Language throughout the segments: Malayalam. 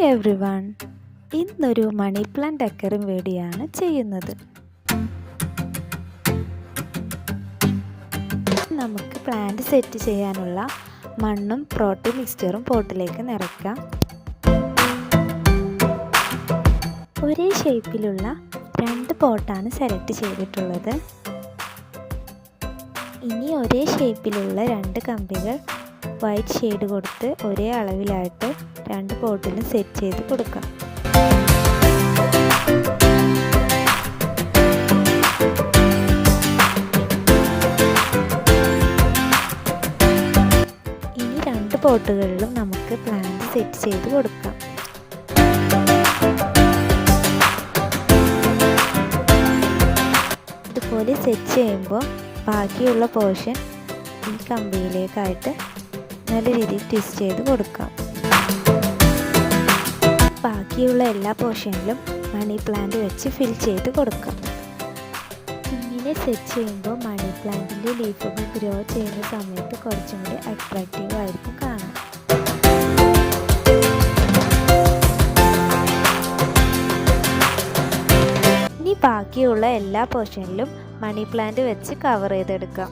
ഹായ് എവ്രിവൺ, ഇന്നൊരു മണി പ്ലാന്റ് ഡെക്കറിംഗ് വീഡിയോയാണ് ചെയ്യുന്നത്. നമുക്ക് പ്ലാന്റ് സെറ്റ് ചെയ്യാനുള്ള മണ്ണും പ്രോട്ടീൻ മിക്സ്ചറും പോട്ടിലേക്ക് നിറയ്ക്കാം. ഒരേ ഷേപ്പിലുള്ള 2 പോട്ടാണ് സെലക്ട് ചെയ്തിട്ടുള്ളത്. ഇനി ഒരേ ഷേപ്പിലുള്ള 2 കമ്പികൾ വൈറ്റ് ഷെയ്ഡ് കൊടുത്ത് ഒരേ അളവിലായിട്ട് 2 പോട്ടിലും സെറ്റ് ചെയ്ത് കൊടുക്കാം. ഇനി 2 പോട്ടുകളിലും നമുക്ക് പ്ലാന്റ് സെറ്റ് ചെയ്ത് കൊടുക്കാം. ഇതുപോലെ സെറ്റ് ചെയ്യുമ്പോൾ ബാക്കിയുള്ള പോർഷൻ ഈ കമ്പിയിലേക്കായിട്ട് നല്ല രീതിയിൽ ട്വിസ്റ്റ് ചെയ്ത് കൊടുക്കാം. ബാക്കിയുള്ള എല്ലാ പോർഷനിലും മണി പ്ലാന്റ് വെച്ച് ഫിൽ ചെയ്ത് കൊടുക്കാം. ഇങ്ങനെ സെറ്റ് ചെയ്യുമ്പോൾ മണി പ്ലാന്റിൻ്റെ ലീഫുകൾ ഗ്രോ ചെയ്യുന്ന സമയത്ത് കുറച്ചും കൂടി അട്രാക്റ്റീവ് ആയിരിക്കും കാണാൻ. ഇനി ബാക്കിയുള്ള എല്ലാ പോർഷനിലും മണി പ്ലാന്റ് വെച്ച് കവർ ചെയ്തെടുക്കാം.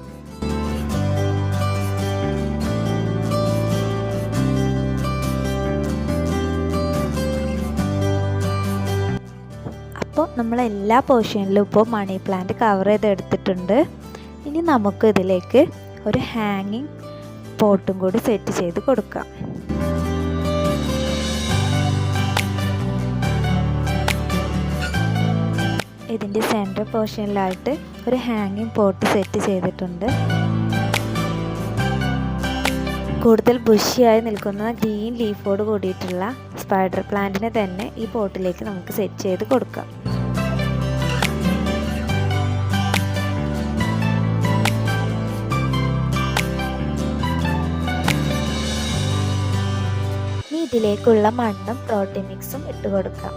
അപ്പോൾ നമ്മൾ എല്ലാ പോർഷനിലും ഇപ്പോൾ മണി പ്ലാന്റ് കവർ ചെയ്തെടുത്തിട്ടുണ്ട്. ഇനി നമുക്ക് ഇതിലേക്ക് ഒരു ഹാങ്ങിങ് പോട്ടും കൂടി സെറ്റ് ചെയ്ത് കൊടുക്കാം. ഇതിൻ്റെ സെൻറ്റർ പോർഷനിലായിട്ട് ഒരു ഹാങ്ങിങ് പോട്ട് സെറ്റ് ചെയ്തിട്ടുണ്ട്. കൂടുതൽ ബുഷിയായി നിൽക്കുന്ന ഗ്രീൻ ലീഫോട് കൂടിയിട്ടുള്ള സ്പൈഡർ പ്ലാന്റിനെ തന്നെ ഈ പോട്ടിലേക്ക് നമുക്ക് സെറ്റ് ചെയ്ത് കൊടുക്കാം. ഇനി ഇതിലേക്കുള്ള മണ്ണും പ്രോട്ടീൻ മിക്സും ഇട്ട് കൊടുക്കാം.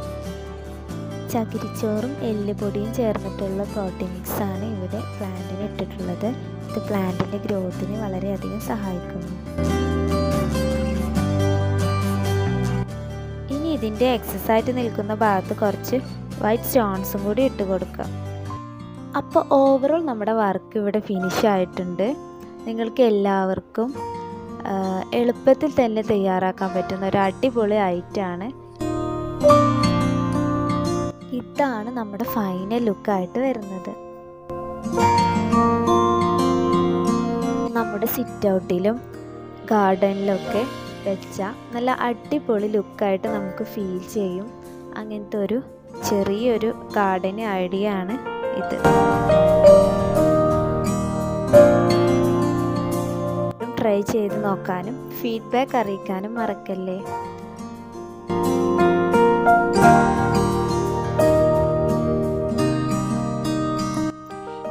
ചകിരിച്ചോറും എല്ലുപൊടിയും ചേർന്നിട്ടുള്ള പ്രോട്ടീൻ മിക്സാണ് ഇവിടെ പ്ലാന്റിന് ഇട്ടിട്ടുള്ളത്. ഇത് പ്ലാന്റിൻ്റെ ഗ്രോത്തിന് വളരെയധികം സഹായിക്കുന്നു. ഇനി ഇതിൻ്റെ എക്സസായിട്ട് നിൽക്കുന്ന ഭാഗത്ത് കുറച്ച് വൈറ്റ് സ്റ്റോൺസും കൂടി ഇട്ട് കൊടുക്കാം. അപ്പോൾ ഓവറോൾ നമ്മുടെ വർക്ക് ഇവിടെ ഫിനിഷ് ആയിട്ടുണ്ട്. നിങ്ങൾക്ക് എല്ലാവർക്കും എളുപ്പത്തിൽ തന്നെ തയ്യാറാക്കാൻ പറ്റുന്ന ഒരു അടിപൊളി ഐറ്റമാണ്. ഇതാണ് നമ്മുടെ ഫൈനൽ ലുക്കായിട്ട് വരുന്നത്. നമ്മുടെ സിറ്റ് ഔട്ടിലും ഗാർഡനിലൊക്കെ വെച്ചാൽ നല്ല അടിപൊളി ലുക്കായിട്ട് നമുക്ക് ഫീൽ ചെയ്യും. അങ്ങനത്തെ ഒരു ചെറിയൊരു ഗാർഡൻ ഐഡിയ ആണ് ഇത്. ട്രൈ ചെയ്ത് നോക്കാനും ഫീഡ്ബാക്ക് അറിയിക്കാനും മറക്കല്ലേ.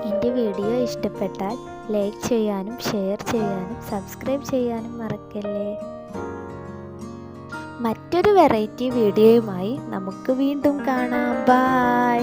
എൻ്റെ വീഡിയോ ഇഷ്ടപ്പെട്ടാൽ ലൈക്ക് ചെയ്യാനും ഷെയർ ചെയ്യാനും സബ്സ്ക്രൈബ് ചെയ്യാനും മറക്കല്ലേ. മറ്റൊരു വെറൈറ്റി വീഡിയോയുമായി നമുക്ക് വീണ്ടും കാണാം. ബൈ.